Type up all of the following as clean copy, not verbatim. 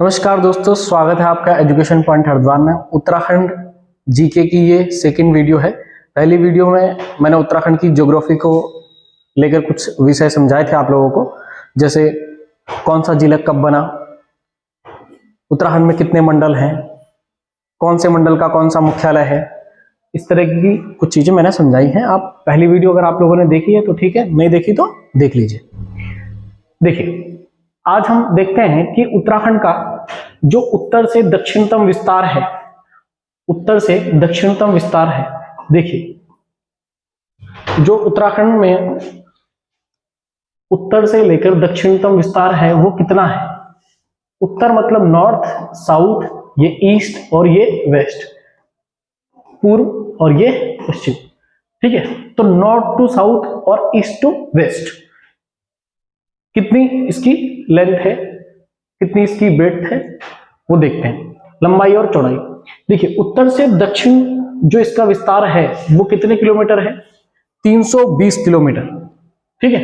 नमस्कार दोस्तों, स्वागत है आपका एजुकेशन पॉइंट हरिद्वार में। उत्तराखंड जीके की ये सेकंड वीडियो है। पहली वीडियो में मैंने उत्तराखंड की ज्योग्राफी को लेकर कुछ विषय समझाए थे आप लोगों को, जैसे कौन सा जिला कब बना, उत्तराखंड में कितने मंडल हैं, कौन से मंडल का कौन सा मुख्यालय है, इस तरह की कुछ चीजें मैंने समझाई हैं। आप पहली वीडियो अगर आप लोगों ने देखी है तो ठीक है, नहीं देखी तो देख लीजिए। देखिए, आज हम देखते हैं कि उत्तराखंड का जो उत्तर से दक्षिणतम विस्तार है, उत्तर से दक्षिणतम विस्तार है। देखिए, जो उत्तराखंड में उत्तर से लेकर दक्षिणतम विस्तार है वो कितना है। उत्तर मतलब नॉर्थ, साउथ, ये ईस्ट और ये वेस्ट, पूर्व और ये पश्चिम। ठीक है, तो नॉर्थ टू साउथ और ईस्ट टू वेस्ट कितनी इसकी लेंथ है, कितनी इसकी ब्रेड्थ है, वो देखते हैं, लंबाई और चौड़ाई। देखिए, उत्तर से दक्षिण जो इसका विस्तार है वो कितने किलोमीटर है, 320 किलोमीटर। ठीक है,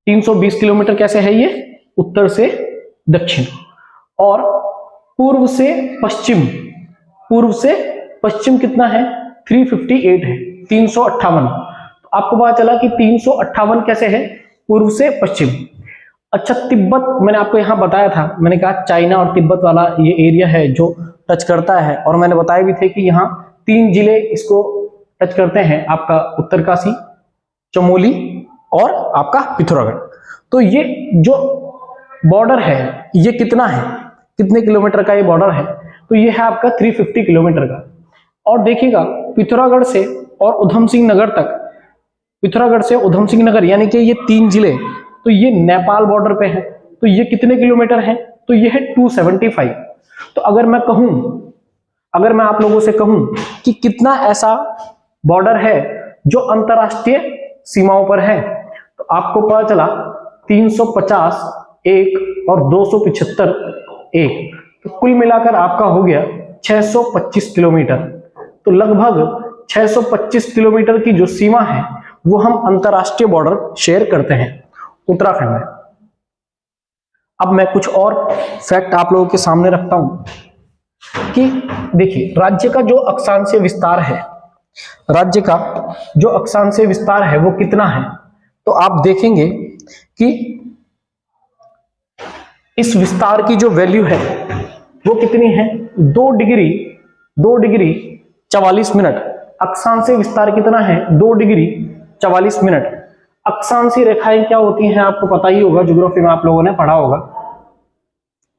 320 किलोमीटर कैसे है ये, उत्तर से दक्षिण। और पूर्व से पश्चिम, पूर्व से पश्चिम कितना है, 358 है, 358। तो आपको पता चला कि 358 कैसे है, पूर्व से पश्चिम। अच्छा, तिब्बत मैंने आपको यहां बताया था, मैंने कहा चाइना और तिब्बत वाला ये एरिया है जो टच करता है, और मैंने बताया भी थे कि यहाँ 3 जिले इसको टच करते हैं, आपका उत्तरकाशी, चमोली और आपका पिथौरागढ़। तो ये जो बॉर्डर है ये कितना है, कितने किलोमीटर का ये बॉर्डर है, तो ये है आपका 350 किलोमीटर का। और देखिएगा, पिथौरागढ़ से और उधम सिंह नगर तक, पिथौरागढ़ से उधम सिंह नगर यानी कि ये 3 जिले, तो ये नेपाल बॉर्डर पे है। तो ये कितने किलोमीटर है, तो ये है 275। तो अगर मैं कहूं, अगर मैं आप लोगों से कहूं कि कितना ऐसा बॉर्डर है जो अंतरराष्ट्रीय सीमाओं पर है, तो आपको पता चला 350 एक और 275 एक, तो कुल मिलाकर आपका हो गया 625 किलोमीटर। तो लगभग 625 किलोमीटर की जो सीमा है वो हम अंतरराष्ट्रीय बॉर्डर शेयर करते हैं उत्तराखंड में। अब मैं कुछ और फैक्ट आप लोगों के सामने रखता हूं कि देखिए, राज्य का जो अक्षांशीय विस्तार है, राज्य का जो अक्षांशीय विस्तार है वो कितना है, तो आप देखेंगे कि इस विस्तार की जो वैल्यू है वो कितनी है, 2 डिग्री 44 मिनट। अक्षांशीय विस्तार कितना है, 2 डिग्री 44 मिनट। अक्षांशीय रेखाएं क्या होती हैं आपको पता ही होगा, ज्योग्राफी में आप लोगों ने पढ़ा होगा।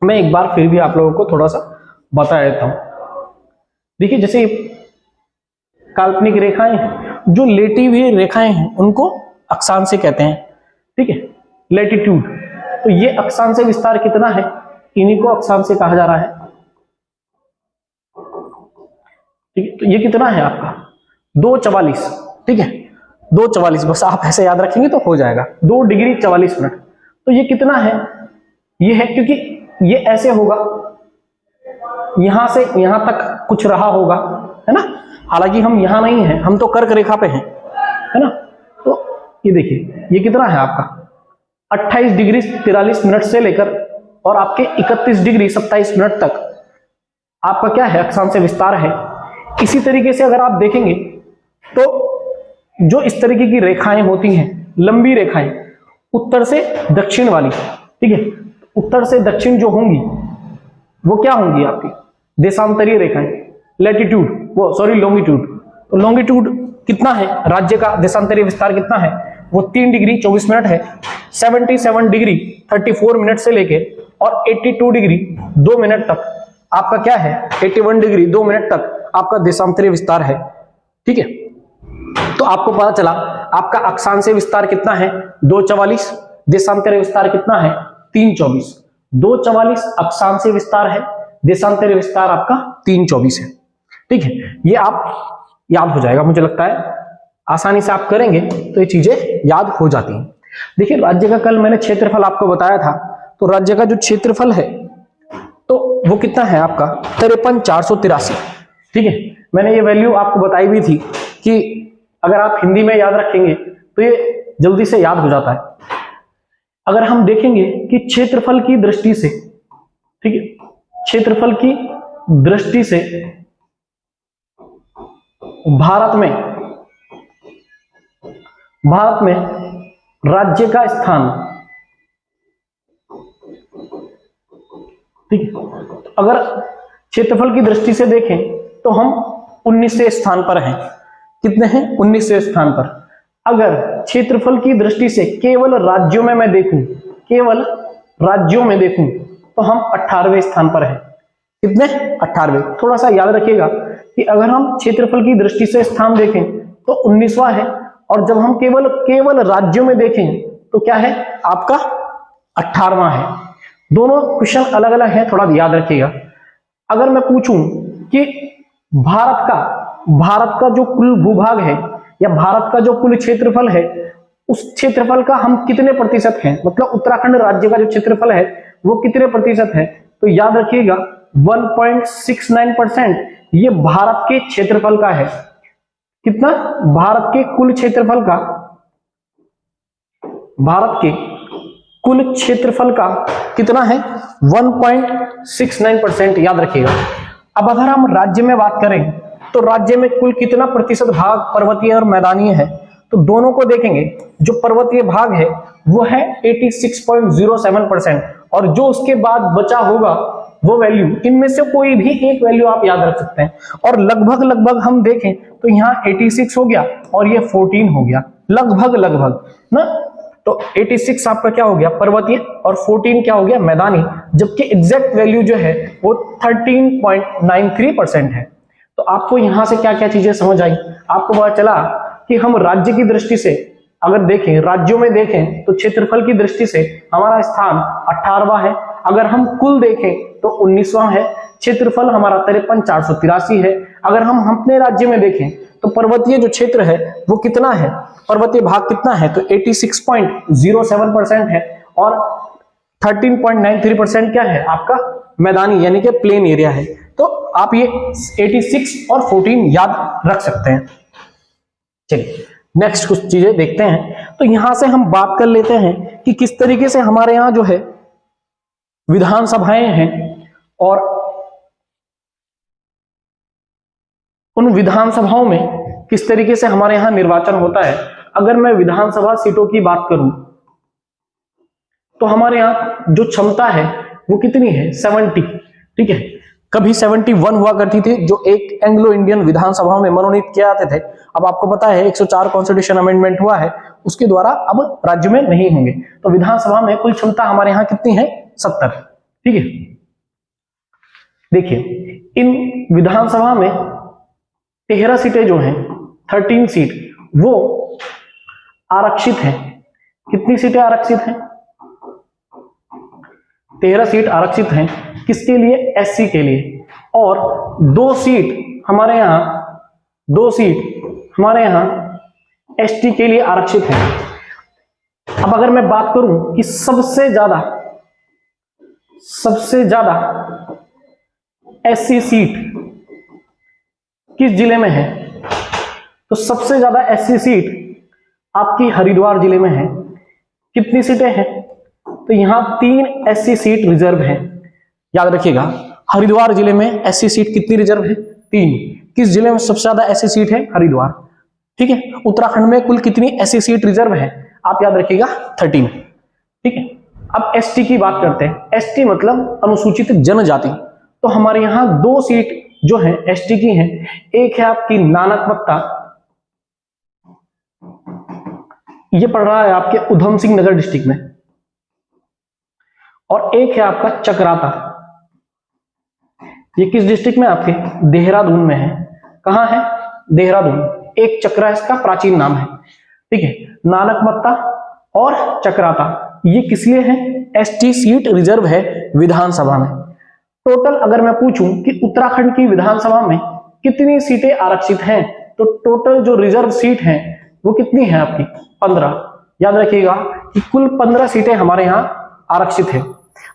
मैं एक बार फिर भी आप लोगों को थोड़ा सा बता देता हूं। देखिए, जैसे काल्पनिक रेखाएं हैं, जो लेटी हुई रेखाएं हैं उनको अक्षांशीय कहते हैं। ठीक है, लैटिट्यूड। तो ये अक्षांशीय विस्तार कितना है, इन्हीं को अक्षांशीय कहा जा रहा है। ठीक है, तो ये कितना है आपका 244। ठीक है, 244, बस आप ऐसे याद रखेंगे तो हो जाएगा, 2 डिग्री 44 मिनट। तो ये कितना है, ये है, क्योंकि ये ऐसे होगा, यहां से यहां तक कुछ रहा होगा, है ना। हालांकि हम यहां नहीं हैं, हम तो कर्क रेखा पे हैं, है ना। तो ये देखिए, ये कितना है आपका 28 डिग्री 43 मिनट से लेकर और आपके 31 डिग्री 27 मिनट तक आपका क्या है, अक्षांशीय विस्तार है। इसी तरीके से अगर आप देखेंगे तो जो इस तरीके की रेखाएं होती हैं, लंबी रेखाएं, उत्तर से दक्षिण वाली, ठीक है, उत्तर से दक्षिण जो होंगी वो क्या होंगी आपकी देशांतरीय रेखाएं, लैटिट्यूड, वो सॉरी लॉन्गिट्यूड। तो लॉन्गिट्यूड कितना है, राज्य का देशांतरीय विस्तार कितना है, वो 3 डिग्री 24 मिनट है। 77 डिग्री 34 मिनट से लेके और 82 डिग्री 2 मिनट तक आपका क्या है, 81 डिग्री 2 मिनट तक आपका देशांतरीय विस्तार है। ठीक है, तो आपको पता चला आपका अक्षांशीय विस्तार कितना है, 244, देशांतरीय विस्तार कितना है, 324। 244 अक्षांशीय विस्तार है, देशांतरीय विस्तार आपका 324 है। ठीक है, ये आप याद हो जाएगा, मुझे लगता है आसानी से आप करेंगे तो ये चीजें याद हो जाती हैं। देखिए, राज्य का कल मैंने क्षेत्रफल आपको बताया था, तो राज्य का जो क्षेत्रफल है तो वो कितना है आपका 53,483। ठीक है, मैंने ये वैल्यू आपको बताई भी थी कि अगर आप हिंदी में याद रखेंगे तो ये जल्दी से याद हो जाता है। अगर हम देखेंगे कि क्षेत्रफल की दृष्टि से ठीक है, क्षेत्रफल की दृष्टि से भारत में राज्य का स्थान, ठीक है, अगर क्षेत्रफल की दृष्टि से देखें तो हम 19वें स्थान पर हैं। कितने हैं? 19वें स्थान पर। अगर क्षेत्रफल की दृष्टि से केवल राज्यों में मैं देखूं, केवल राज्यों में देखूं तो हम 18वें स्थान पर हैं। कितने? 18वें। थोड़ा सा याद रखिएगा कि अगर हम क्षेत्रफल की दृष्टि से स्थान देखें तो 19वां है, और जब हम केवल राज्यों में देखें तो क्या है आपका? 18वां है। दोनों क्वेश्चन अलग अलग हैं, थोड़ा याद रखिएगा। अगर मैं पूछूं कि भारत का जो कुल भूभाग है या भारत का जो कुल क्षेत्रफल है, उस क्षेत्रफल का हम कितने प्रतिशत हैं, मतलब उत्तराखंड राज्य का जो क्षेत्रफल है वो कितने प्रतिशत है, तो याद रखिएगा 1.69% ये भारत के क्षेत्रफल का है। कितना? भारत के कुल क्षेत्रफल का, भारत के कुल क्षेत्रफल का कितना है? 1.69%, याद रखिएगा। अब अगर हम राज्य में बात करें तो राज्य में कुल कितना प्रतिशत भाग पर्वतीय और मैदानी है, तो दोनों को देखेंगे। जो पर्वतीय भाग है वो है 86.07%, और जो उसके बाद बचा होगा वो वैल्यू, इनमें से कोई भी एक वैल्यू आप याद रख सकते हैं। और लगभग हम देखें तो यहाँ 86 हो गया और ये 14 हो गया, लगभग ना। तो 86 आपका क्या हो गया? पर्वतीय, और 14 क्या हो गया? मैदानी। जबकि एग्जैक्ट वैल्यू जो है वो 13.93% है। तो आपको यहां से क्या क्या चीजें समझ आई? आपको पता चला कि हम राज्य की दृष्टि से अगर देखें, राज्यों में देखें तो क्षेत्रफल की दृष्टि से हमारा स्थान 18वां है। अगर हम कुल देखें तो 19वां है। क्षेत्रफल हमारा 53,483 है। अगर हम अपने राज्य में देखें तो पर्वतीय जो क्षेत्र है वो कितना है, पर्वतीय भाग कितना है, तो 86.07% है, और 13.93% क्या है आपका? मैदानी, यानी कि प्लेन एरिया है। तो आप ये 86 और 14 याद रख सकते हैं। चलिए नेक्स्ट कुछ चीजें देखते हैं। तो यहां से हम बात कर लेते हैं कि किस तरीके से हमारे यहां जो है विधानसभाएं हैं, और उन विधानसभाओं में किस तरीके से हमारे यहां निर्वाचन होता है। अगर मैं विधानसभा सीटों की बात करूं तो हमारे यहां जो क्षमता है वो कितनी है? 70। ठीक है, कभी 71 हुआ करती थी जो एक एंग्लो इंडियन विधानसभा में मनोनीत किए जाते थे। अब आपको पता है 104 कॉन्स्टिट्यूशन अमेंडमेंट हुआ है, उसके द्वारा अब राज्य में नहीं होंगे। तो विधानसभा में कुल क्षमता हमारे यहाँ कितनी है? 70। ठीक है, देखिए इन विधानसभा में 13 सीटें जो हैं, 13 सीट वो आरक्षित हैं। कितनी सीटें आरक्षित हैं? 13 सीट आरक्षित हैं। किसके लिए? एससी के लिए। और 2 सीट हमारे यहाँ एसटी के लिए आरक्षित हैं। अब अगर मैं बात करूं कि सबसे ज्यादा एससी सीट किस जिले में है, तो सबसे ज्यादा एससी सीट आपकी हरिद्वार जिले में है। कितनी सीटें हैं? तो यहां 3 एससी सीट रिजर्व है। याद रखिएगा, हरिद्वार जिले में एससी सीट कितनी रिजर्व है? 3। किस जिले में सबसे ज्यादा एससी सीट है? हरिद्वार। ठीक है, उत्तराखंड में कुल कितनी एससी सीट रिजर्व है? आप याद रखिएगा 13। ठीक है, अब एसटी की बात करते हैं। एसटी मतलब अनुसूचित जनजाति। तो हमारे यहां 2 सीट जो है एसटी की हैं। एक है आपकी नानकमत्ता, ये पड़ रहा है आपके उधम सिंह नगर डिस्ट्रिक्ट में, और एक है आपका चकराता। ये किस डिस्ट्रिक्ट में? आपके देहरादून में है। कहां है? देहरादून। एक चक्रा इसका प्राचीन नाम है। ठीक है, नानकमत्ता और चक्राता ये किस लिए है? एसटी सीट रिजर्व है विधानसभा में। टोटल अगर मैं पूछूं कि उत्तराखंड की विधानसभा में कितनी सीटें आरक्षित हैं, तो टोटल जो रिजर्व सीट हैं वो कितनी है आपकी? 15। याद रखिएगा कि कुल 15 सीटें हमारे यहाँ आरक्षित है।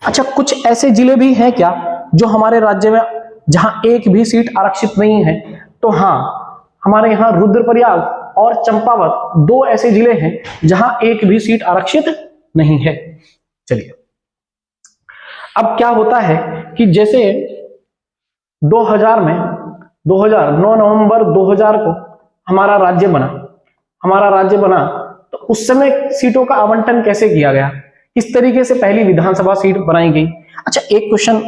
अच्छा, कुछ ऐसे जिले भी हैं क्या जो हमारे राज्य में जहां एक भी सीट आरक्षित नहीं है? तो हाँ, हमारे यहाँ रुद्रप्रयाग और चंपावत 2 ऐसे जिले हैं जहां एक भी सीट आरक्षित नहीं है। चलिए, अब क्या होता है कि जैसे 2000 में 9 नवंबर 2000 को हमारा राज्य बना, तो उस समय सीटों का आवंटन कैसे किया गया, किस तरीके से पहली विधानसभा सीट बनाई गई। अच्छा, एक क्वेश्चन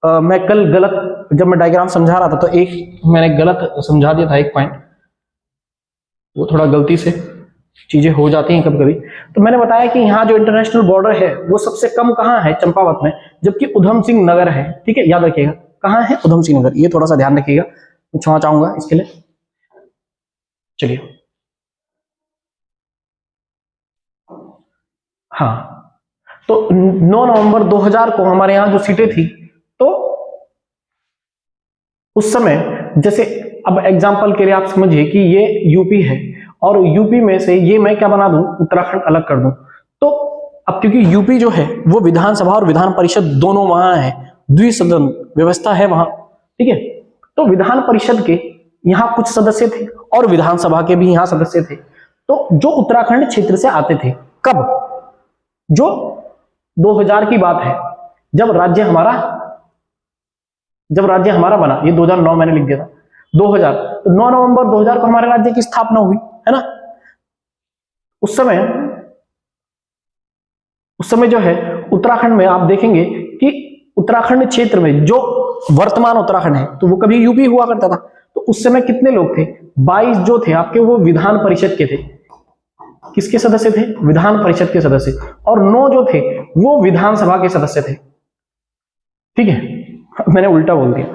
मैं कल गलत, जब मैं डायग्राम समझा रहा था तो एक मैंने गलत समझा दिया था, एक पॉइंट, वो थोड़ा गलती से चीजें हो जाती हैं कभी कभी। तो मैंने बताया कि यहाँ जो इंटरनेशनल बॉर्डर है वो सबसे कम कहाँ है, चंपावत में, जबकि उधम सिंह नगर है। ठीक है, याद रखिएगा कहाँ है, उधम सिंह नगर, ये थोड़ा सा ध्यान रखिएगा, मैं क्षमा चाहूंगा इसके लिए। चलिए, हाँ, तो 9 नवंबर 2000 को हमारे यहाँ जो सीटें थी, तो उस समय जैसे, अब एग्जांपल के लिए आप समझिए कि ये यूपी है और यूपी में से ये मैं क्या बना दूं, उत्तराखंड अलग कर दूं। तो अब क्योंकि यूपी जो है वो विधानसभा और विधान परिषद दोनों वहां है, द्विसदन व्यवस्था है वहां, ठीक है। तो विधान परिषद के यहाँ कुछ सदस्य थे और विधानसभा के भी यहाँ सदस्य थे, तो जो उत्तराखंड क्षेत्र से आते थे। कब? जो 2000 की बात है, जब राज्य हमारा बना, ये 2009 मैंने लिख दिया था, 2000, तो 9 नवंबर 2000 को हमारे राज्य की स्थापना हुई, है ना। उस समय जो है उत्तराखंड में आप देखेंगे कि उत्तराखंड क्षेत्र में जो वर्तमान उत्तराखंड है, तो वो कभी यूपी हुआ करता था। तो उस समय कितने लोग थे? 22 जो थे आपके, वो विधान परिषद के थे। किसके सदस्य थे? विधान परिषद के सदस्य। और 9 जो थे वो विधानसभा के सदस्य थे। ठीक है, मैंने उल्टा बोल दिया।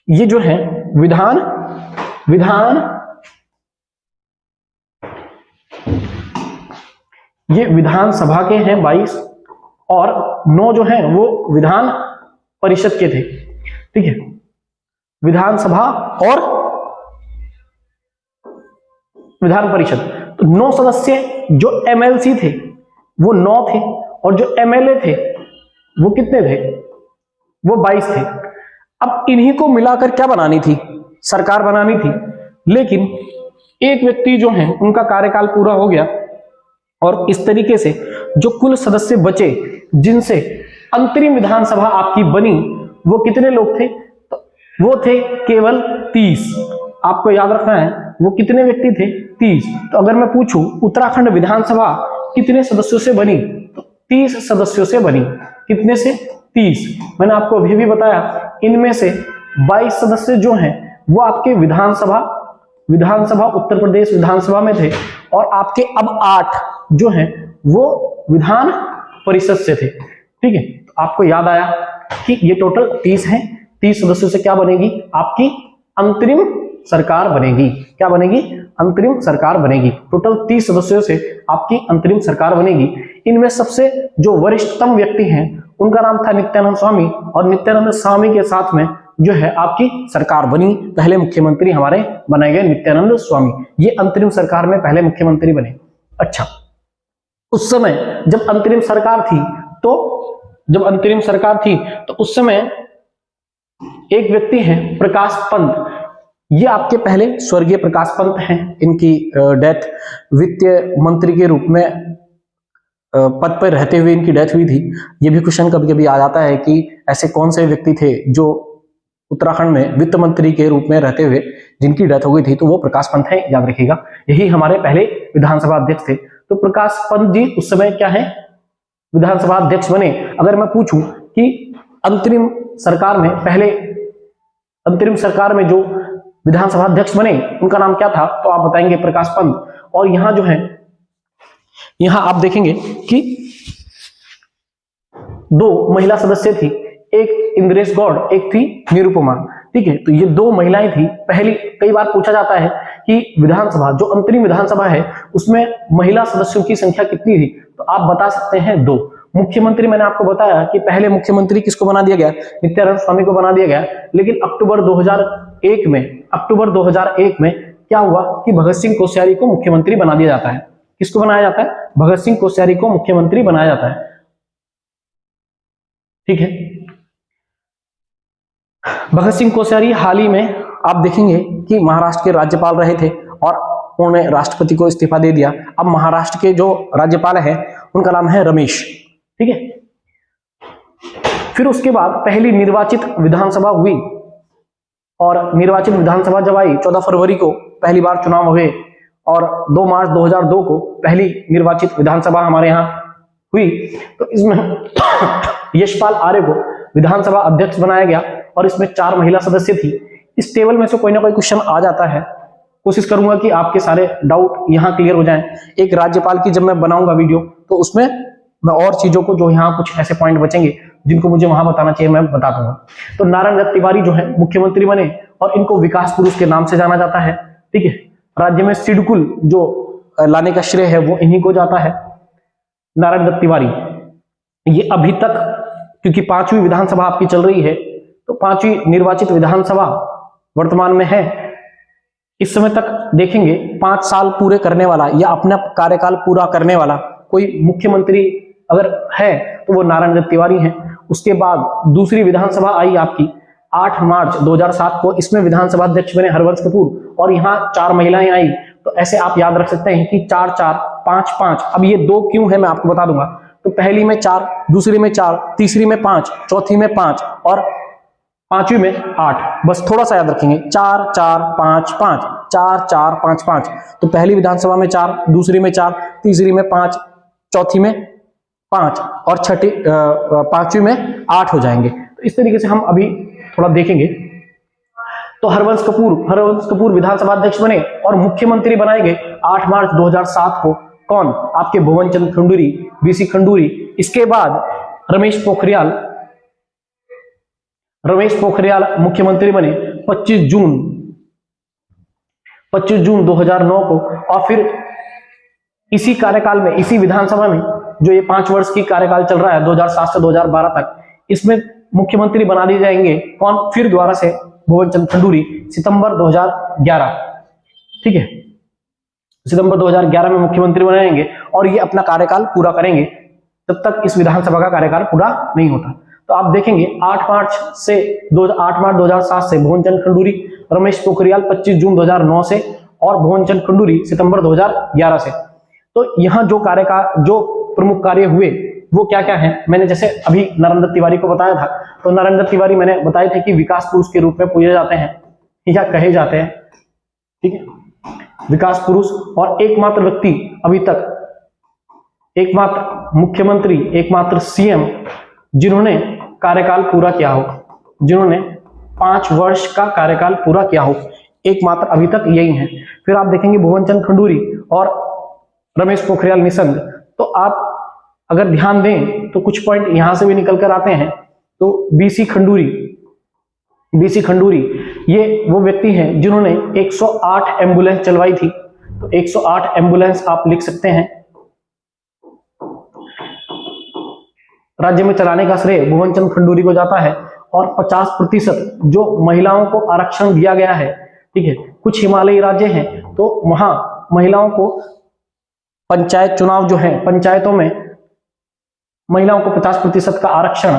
ये जो है विधान ये विधानसभा के हैं 22, और 9 जो हैं वो विधान परिषद के थे। ठीक है, विधानसभा और विधान परिषद। तो 9 सदस्य जो एमएलसी थे वो 9 थे, और जो एमएलए थे वो कितने थे? वो 22 थे। अब इन्हीं को मिलाकर क्या बनानी थी? सरकार बनानी थी। लेकिन एक व्यक्ति जो है उनका कार्यकाल पूरा हो गया, और इस तरीके से जो कुल सदस्य बचे, जिनसे अंतरिम विधानसभा आपकी बनी, वो कितने लोग थे? तो वो थे केवल 30। आपको याद रखना है, वो कितने व्यक्ति थे? 30। तो अगर मैं पूछूं उत्तराखंड विधानसभा कितने सदस्यों से बनी, तो 30 सदस्यों से बनी। कितने से? 30। मैंने आपको अभी भी बताया, इनमें से 22 सदस्य जो हैं वो आपके विधानसभा उत्तर प्रदेश विधानसभा में थे, और आपके अब 8 जो हैं वो विधान परिषद से थे। ठीक है, तो आपको याद आया कि ये टोटल 30 हैं। 30 सदस्यों से क्या बनेगी? आपकी अंतरिम सरकार बनेगी। क्या बनेगी? अंतरिम सरकार बनेगी। टोटल 30 सदस्यों से आपकी अंतरिम सरकार बनेगी। इनमें सबसे जो वरिष्ठतम व्यक्ति हैं उनका नाम था नित्यानंद स्वामी, और नित्यानंद स्वामी के साथ में जो है आपकी सरकार बनी। पहले मुख्यमंत्री हमारे बनाए गए नित्यानंद स्वामी, ये अंतरिम सरकार में पहले मुख्यमंत्री बने। अच्छा, उस समय जब अंतरिम सरकार थी तो उस समय एक व्यक्ति हैं प्रकाश पंत। ये आपके पहले स्वर्गीय प्रकाश पंत हैं। इनकी डेथ वित्त मंत्री के रूप में पद पर रहते हुए इनकी डेथ हुई थी। ये भी क्वेश्चन कभी कभी आ जाता है कि ऐसे कौन से व्यक्ति थे जो उत्तराखंड में वित्त मंत्री के रूप में रहते हुए जिनकी डेथ हो गई थी, तो वो प्रकाश पंत है, याद रखिएगा। यही हमारे पहले विधानसभा अध्यक्ष थे। तो प्रकाश पंत जी उस समय क्या है? विधानसभा अध्यक्ष बने। अगर मैं पूछूं कि अंतरिम सरकार में जो विधानसभा अध्यक्ष बने उनका नाम क्या था, तो आप बताएंगे प्रकाश पंत। और यहां जो है, यहां आप देखेंगे कि 2 महिला सदस्य थी, एक इंद्रेश गौड़, एक थी निरुपमा। ठीक है, तो ये 2 महिलाएं थी। पहली, कई बार पूछा जाता है कि विधानसभा, जो अंतरिम विधानसभा है, उसमें महिला सदस्यों की संख्या कितनी थी, तो आप बता सकते हैं 2। मुख्यमंत्री मैंने आपको बताया कि पहले मुख्यमंत्री किसको बना दिया गया? नित्यानंद स्वामी को बना दिया गया। लेकिन अक्टूबर 2001 में क्या हुआ कि भगत सिंह कोश्यारी को मुख्यमंत्री बना दिया जाता है। किसको बनाया जाता है? भगत सिंह कोश्यारी को मुख्यमंत्री बनाया जाता है। ठीक है, भगत सिंह कोश्यारी हाल ही में आप देखेंगे कि महाराष्ट्र के राज्यपाल रहे थे, और उन्होंने राष्ट्रपति को इस्तीफा दे दिया। अब महाराष्ट्र के जो राज्यपाल हैं उनका नाम है रमेश। ठीक है, फिर उसके बाद पहली निर्वाचित विधानसभा हुई, और निर्वाचित विधानसभा जब आई 14 फरवरी को पहली बार चुनाव हुए, और 2 मार्च 2002 को पहली निर्वाचित विधानसभा हमारे यहाँ हुई। तो इसमें यशपाल आर्य को विधानसभा अध्यक्ष बनाया गया, और इसमें 4 महिला सदस्य थी। इस टेबल में से कोई ना कोई क्वेश्चन आ जाता है, कोशिश करूंगा कि आपके सारे डाउट यहाँ क्लियर हो जाएं। एक राज्यपाल की जब मैं बनाऊंगा वीडियो, तो उसमें मैं और चीजों को, जो यहाँ कुछ ऐसे पॉइंट बचेंगे जिनको मुझे वहां बताना चाहिए, मैं बता दूंगा। तो नारायण दत्त तिवारी जो है मुख्यमंत्री बने, और इनको विकास पुरुष के नाम से जाना जाता है। ठीक है, राज्य में सिडकुल जो लाने का श्रेय है वो इन्हीं को जाता है, नारायण दत्त तिवारी। ये अभी तक, क्योंकि 5वीं विधानसभा आपकी चल रही है, तो 5वीं निर्वाचित विधानसभा वर्तमान में है। इस समय तक देखेंगे 5 साल पूरे करने वाला या अपना कार्यकाल पूरा करने वाला कोई मुख्यमंत्री अगर है तो वो नारायण दत्त तिवारी हैं। उसके बाद दूसरी विधानसभा आई आपकी 8 मार्च 2007 को, इसमें विधानसभा अध्यक्ष बने हरवंश कपूर, और यहाँ 4 महिलाएं आई। तो ऐसे आप याद रख सकते हैं कि 4 4 5 5। अब ये 2 क्यों है मैं आपको बता दूंगा। तो पहली में 4, दूसरी में 4, तीसरी में 5, चौथी में 5 और 5वीं में 8। बस थोड़ा सा याद रखेंगे, 4 4 5 5, 4 4 5 5। तो पहली विधानसभा में 4, दूसरी में 4, तीसरी में 5, चौथी में 5 और 5वीं में 8 हो जाएंगे। तो इस तरीके से हम अभी थोड़ा देखेंगे। तो हरवंश कपूर विधानसभा अध्यक्ष बने और मुख्यमंत्री बनाए गए 8 मार्च 2007 को। कौन? आपके भुवन चंद्र खंडूरी, बीसी खंडूरी। इसके बाद रमेश पोखरियाल मुख्यमंत्री बने 25 जून 2009 को। और फिर इसी कार्यकाल में, इसी विधानसभा में, जो ये 5 वर्ष की कार्यकाल चल रहा है 2007 से 2012 तक, इसमें मुख्यमंत्री बना दिए जाएंगे कौन? फिर दोबारा से भुवन चंद्र खंडूरी, सितंबर 2011। ठीक है, सितंबर 2011 में मुख्यमंत्री बनाएंगे और ये अपना कार्यकाल पूरा करेंगे। तब तक इस विधानसभा का कार्यकाल पूरा नहीं होता। तो आप देखेंगे 8 मार्च 2007 से भुवन चंद्र खंडूरी, रमेश पोखरियाल 25 जून 2009 से, और भुवन चंद्र खंडूरी सितंबर 2011 से। तो यहाँ जो प्रमुख कार्य हुए वो क्या क्या है, मैंने जैसे अभी नारायण दत्त तिवारी को बताया था। तो नारायण दत्त तिवारी मैंने बताए थे कि विकास पुरुष के रूप में पूजे जाते हैं या कहे जाते हैं। ठीक है, विकास पुरुष, और एकमात्र व्यक्ति अभी तक, एकमात्र मुख्यमंत्री, एकमात्र सीएम जिन्होंने कार्यकाल पूरा किया हो, जिन्होंने 5 वर्ष का कार्यकाल पूरा किया हो, एकमात्र अभी तक यही है। फिर आप देखेंगे भुवन चंद्र खंडूरी और रमेश पोखरियाल निशंक। तो आप अगर ध्यान दें तो कुछ पॉइंट यहां से भी निकल कर आते हैं। तो बीसी खंडूरी ये वो व्यक्ति हैं जिन्होंने 108 एम्बुलेंस चलवाई थी। तो 108 एम्बुलेंस आप लिख सकते हैं। राज्य में चलाने का श्रेय भुवन चंद्र खंडूरी को जाता है। और 50% जो महिलाओं को आरक्षण दिया गया है, ठीक है, कुछ हिमालयी राज्य हैं तो वहां महिलाओं को पंचायत चुनाव जो है, पंचायतों में महिलाओं को 50% का आरक्षण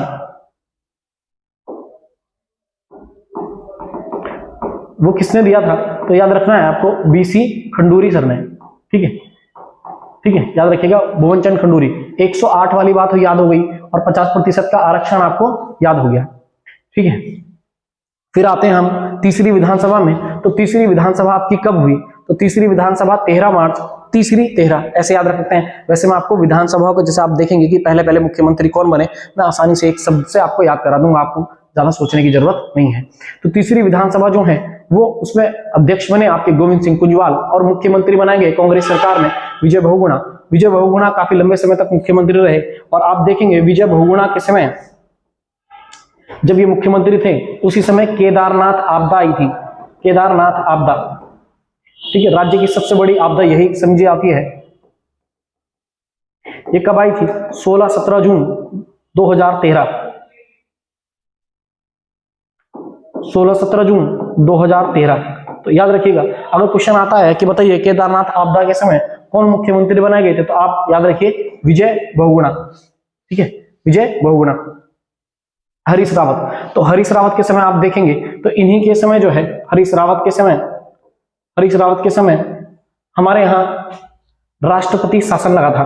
वो किसने दिया था? तो याद रखना है आपको, बीसी खंडूरी सर ने। ठीक है, याद रखिएगा, भुवन चंद्र खंडूरी। 108 वाली बात हो याद हो गई, और 50% का आरक्षण आपको याद हो गया। ठीक है, फिर आते हैं हम तीसरी विधानसभा में। तो तीसरी विधानसभा आपकी कब हुई? तो तीसरी विधानसभा 13 मार्च, ऐसे याद रख सकते हैं। वैसे मैं आपको विधानसभा को, जैसे आप देखेंगे कि पहले मुख्यमंत्री कौन बने, मैं आसानी से एक शब्द से आपको याद करा दूंगा, आपको ज्यादा सोचने की जरूरत नहीं है। तो तीसरी विधानसभा जो है वो, उसमें अध्यक्ष बने आपके गोविंद सिंह कुंजवाल, और मुख्यमंत्री बनाए गए कांग्रेस सरकार में विजय बहुगुणा काफी लंबे समय तक मुख्यमंत्री रहे। और आप देखेंगे विजय बहुगुणा के समय जब ये मुख्यमंत्री थे, उसी समय केदारनाथ आपदा आई थी, केदारनाथ आपदा। ठीक है, राज्य की सबसे बड़ी आपदा यही समझी आती है। ये कब आई थी? 16-17 जून 2013। 16-17 जून 2013। तो याद रखिएगा, अगर क्वेश्चन आता है कि बताइए केदारनाथ आपदा के समय कौन मुख्यमंत्री बनाए गए थे, तो आप याद रखिए विजय बहुगुणा। ठीक है, विजय बहुगुणा। हरीश रावत, तो हरीश रावत के समय आप देखेंगे तो इन्हीं के समय जो है, हरीश रावत के समय हमारे यहाँ राष्ट्रपति शासन लगा था।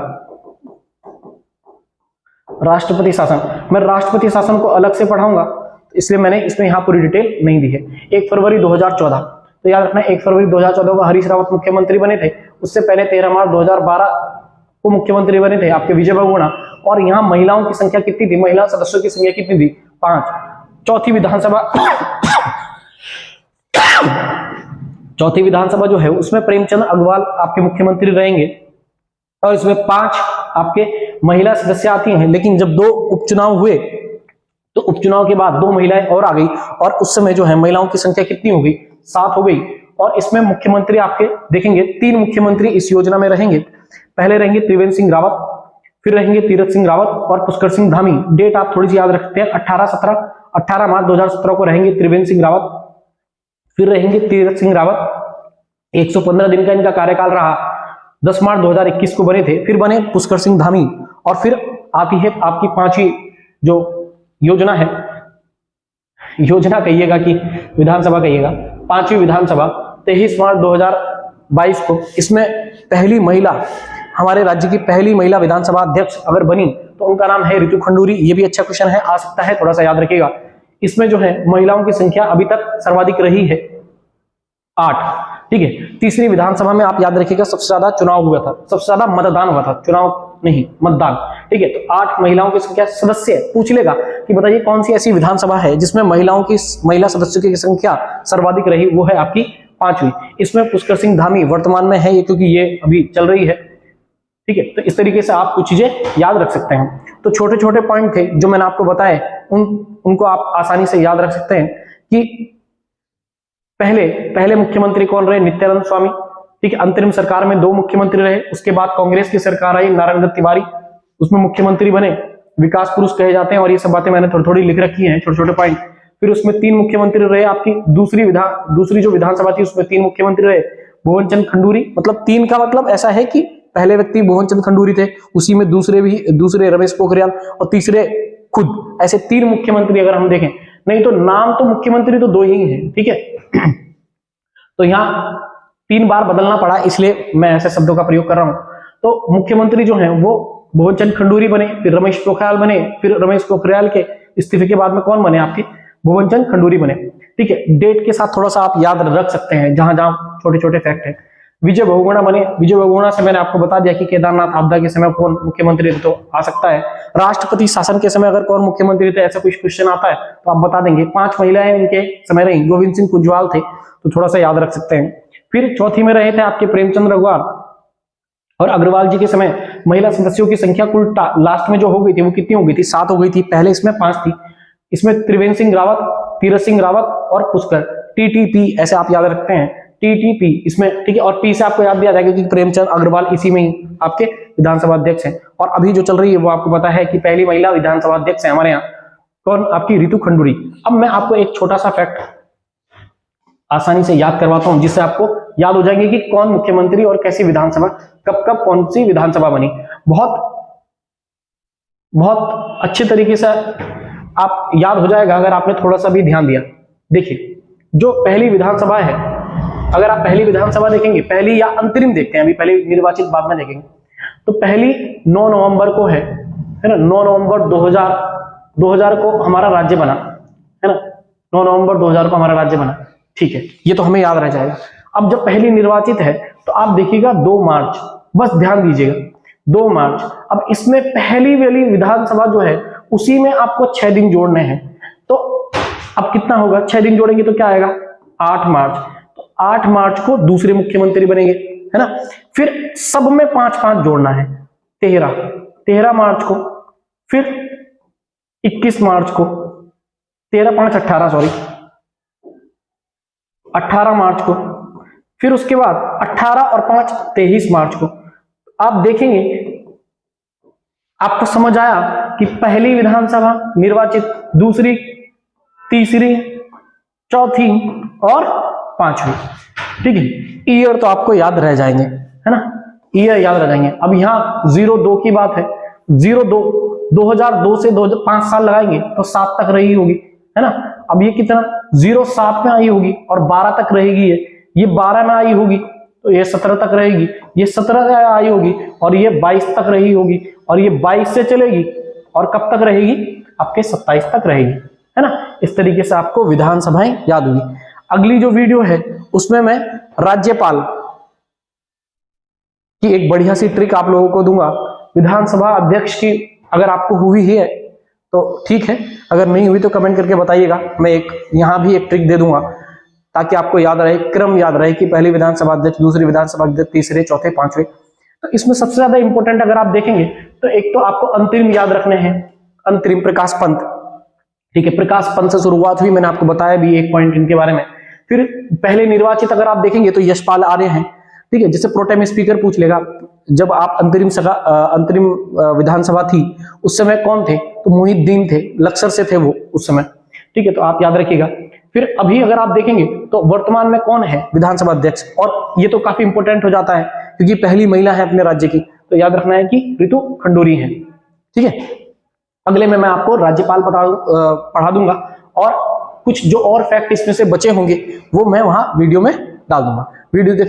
राष्ट्रपति शासन, मैं राष्ट्रपति शासन को अलग से पढ़ाऊंगा, इसलिए मैंने इसमें यहाँ पूरी डिटेल नहीं दी है। 1 फरवरी 2014, तो याद रखना 1 फरवरी 2014 को हरीश रावत मुख्यमंत्री बने थे। उससे पहले 13 मार्च 2012 को मुख्यमंत्री बने थे आपके विजय बहुगुणा। और यहाँ महिलाओं की संख्या कितनी थी, महिला सदस्यों की संख्या कितनी थी, 5। चौथी विधानसभा जो है उसमें प्रेमचंद अग्रवाल आपके मुख्यमंत्री रहेंगे और इसमें 5 आपके महिला सदस्य आती हैं। लेकिन जब 2 उपचुनाव हुए तो उपचुनाव के बाद 2 महिलाएं और आ गई और उस समय जो है महिलाओं की संख्या कितनी हो गई, 7 हो गई। और इसमें मुख्यमंत्री आपके देखेंगे 3 मुख्यमंत्री इस योजना में रहेंगे। पहले रहेंगे त्रिवेंद्र सिंह रावत, फिर रहेंगे तीरथ सिंह रावत और पुष्कर सिंह धामी। डेट आप थोड़ी सी याद रखते हैं, 18 मार्च 2017 को रहेंगे त्रिवेंद्र सिंह रावत, फिर रहेंगे तीरथ सिंह रावत। 115 दिन का इनका कार्यकाल रहा। 10 मार्च 2021 को बने थे, फिर बने पुष्कर सिंह धामी। और फिर आती है आपकी 5वीं जो योजना है, योजना कहिएगा कि विधानसभा कहिएगा, 5वीं विधानसभा 23 मार्च 2022 को। इसमें पहली महिला, हमारे राज्य की पहली महिला विधानसभा अध्यक्ष अगर बनी तो उनका नाम है रितु खंडूरी। ये भी अच्छा क्वेश्चन है, आ सकता है, थोड़ा सा याद रखिएगा। इसमें जो है महिलाओं की संख्या अभी तक सर्वाधिक रही है 8, ठीक है। तीसरी विधानसभा में आप याद रखिएगा सबसे ज्यादा चुनाव हुआ था, सबसे ज्यादा मतदान हुआ था, चुनाव नहीं मतदान, ठीक है। तो 8 महिलाओं की संख्या, सदस्य पूछ लेगा कि बताइए कौन सी ऐसी विधानसभा है जिसमें महिला सदस्यों की संख्या सर्वाधिक रही, वो है आपकी 5वीं। इसमें पुष्कर सिंह धामी वर्तमान में है ये, क्योंकि ये अभी चल रही है, ठीक है। तो इस तरीके से आप कुछ चीजें याद रख सकते हैं। तो छोटे छोटे पॉइंट थे जो मैंने आपको बताए, उनको आप आसानी से याद रख सकते हैं कि पहले मुख्यमंत्री कौन रहे, नित्यानंद स्वामी, ठीक है। अंतरिम सरकार में 2 मुख्यमंत्री रहे। उसके बाद कांग्रेस की सरकार आई, नारायण दत्त तिवारी, उसमें मुख्यमंत्री बने, विकास पुरुष कहे जाते हैं। और ये सब बातें मैंने थोड़ी थोड़ी लिख रखी हैं, छोटे छोटे पॉइंट। फिर उसमें 3 मुख्यमंत्री रहे आपकी दूसरी जो विधानसभा थी उसमें 3 मुख्यमंत्री रहे। भुवन चंद खंडूरी, मतलब 3 का मतलब ऐसा है कि पहले व्यक्ति भुवन चंद खंडूरी थे, उसी में दूसरे रमेश पोखरियाल और तीसरे खुद, ऐसे 3 मुख्यमंत्री अगर हम देखें। नहीं तो नाम तो मुख्यमंत्री तो 2 ही हैं, ठीक है। तो यहाँ 3 बार बदलना पड़ा, इसलिए मैं ऐसे शब्दों का प्रयोग कर रहा हूं। तो मुख्यमंत्री जो हैं वो भुवन चंद खंडूरी बने, फिर रमेश पोखरियाल बने, फिर रमेश पोखरियाल के इस्तीफे के बाद में कौन बने आपके, भुवन चंद खंडूरी बने, ठीक है। डेट के साथ थोड़ा सा आप याद रख सकते हैं जहां जहां छोटे छोटे फैक्ट है। विजय बहुगुणा बने, विजय बहुगुणा से मैंने आपको बता दिया कि केदारनाथ आपदा के समय कौन मुख्यमंत्री थे, तो आ सकता है। राष्ट्रपति शासन के समय अगर कौन मुख्यमंत्री थे, ऐसा कुछ क्वेश्चन आता है तो आप बता देंगे। 5 महिलाएं इनके समय रही, गोविंद सिंह कुंजवाल थे, तो थोड़ा सा याद रख सकते हैं। फिर चौथी में रहे थे आपके प्रेमचंद अग्रवाल, और अग्रवाल जी के समय महिला सदस्यों की संख्या कुल लास्ट में जो हो गई थी वो कितनी हो गई थी, 7 हो गई थी। पहले इसमें 5 थी। इसमें त्रिवेंद्र सिंह रावत, तीरथ सिंह रावत और पुष्कर, टीटीपी ऐसे आप याद रखते हैं, टीटीपी इसमें, ठीक है। और पी से आपको याद भी आ जाएगा कि प्रेमचंद अग्रवाल इसी में ही आपके विधानसभा अध्यक्ष हैं। और अभी जो चल रही है वो आपको पता है कि पहली महिला विधानसभा अध्यक्ष है हमारे यहाँ, कौन, आपकी रितु खंडूरी। अब मैं आपको एक छोटा सा फैक्ट आसानी से याद करवाता हूं जिससे आपको याद हो जाएंगे कि कौन मुख्यमंत्री और कैसी विधानसभा, कब कब कौन सी विधानसभा बनी। बहुत अच्छे तरीके से आप याद हो जाएगा अगर आपने थोड़ा सा भी ध्यान दिया। देखिए जो पहली विधानसभा है, अगर आप पहली विधानसभा देखेंगे, पहली या अंतरिम देखते हैं, अभी पहले निर्वाचित बाद में देखेंगे, तो पहली 9 नवंबर को है ना, 9 नवंबर 2000 को हमारा राज्य बना, है ना, 9 नवंबर 2000 को हमारा राज्य बना, ठीक है। ये तो हमें याद रह जाएगा। अब जब पहली निर्वाचित है तो आप देखिएगा 2 मार्च, बस ध्यान दीजिएगा 2 मार्च। अब इसमें पहली वाली विधानसभा जो है उसी में आपको 6 दिन जोड़ने हैं, तो अब कितना होगा, 6 दिन जोड़ेंगे तो क्या आएगा, 8 मार्च। तो 8 मार्च को दूसरे मुख्यमंत्री बनेंगे, है ना। फिर सब में 5-5 जोड़ना है, 13 मार्च को, फिर 21 मार्च को, 13-5 18, सॉरी 18 मार्च को, फिर उसके बाद 18 और 5 23 मार्च को। आप देखेंगे, आपको समझ आया कि पहली विधानसभा निर्वाचित, दूसरी, तीसरी, चौथी और 5वीं, ठीक है। ईयर तो आपको याद रह जाएंगे, है ना, ईयर याद रह जाएंगे। अब यहाँ 02 की बात है, 2002 से 5 साल लगाएंगे तो 7 तक रही होगी, है ना। अब ये कितना, 07 में आई होगी और 12 तक रहेगी, ये 12 में आई होगी तो ये 17 तक रहेगी, ये 17 में आई होगी और ये 22 तक रही होगी, और ये 22 से चलेगी और कब तक रहेगी, आपके 27 तक रहेगी, है ना। इस तरीके से आपको विधानसभाएं याद हुई। अगली जो वीडियो है उसमें मैं राज्यपाल की एक बढ़िया सी ट्रिक आप लोगों को दूंगा। विधानसभा अध्यक्ष की अगर आपको हुई है तो ठीक है, अगर नहीं हुई तो कमेंट करके बताइएगा। मैं एक यहां भी एक ट्रिक दे दूंगा ताकि आपको याद रहे, क्रम याद रहे कि पहली विधानसभा अध्यक्ष, दूसरी विधानसभा अध्यक्ष, तीसरे, चौथे, पांचवे। तो इसमें सबसे ज्यादा इंपॉर्टेंट अगर आप देखेंगे तो एक तो आपको अंतरिम याद रखने हैं, अंतरिम प्रकाश पंत, ठीक है। प्रकाश पंत से शुरुआत हुई, मैंने आपको बताया भी एक पॉइंट इनके बारे में। फिर पहले निर्वाचित अगर आप देखेंगे तो यशपाल आर्य हैं, ठीक है। जैसे प्रोटेम स्पीकर पूछ लेगा, जब आप अंतरिम विधानसभा थी उस समय कौन थे, तो मोहिउद्दीन थे, लक्सर से थे वो उस समय, ठीक है। तो आप याद रखिएगा। फिर अभी अगर आप देखेंगे तो वर्तमान में कौन है विधानसभा अध्यक्ष, और ये तो काफी इंपॉर्टेंट हो जाता है क्योंकि पहली महिला है अपने राज्य की, तो याद रखना है कि रितु खंडूरी है, ठीक है। अगले में मैं आपको राज्यपाल पढ़ा दूंगा और कुछ जो और फैक्ट इसमें से बचे होंगे वो मैं वहां वीडियो में डाल दूंगा। वीडियो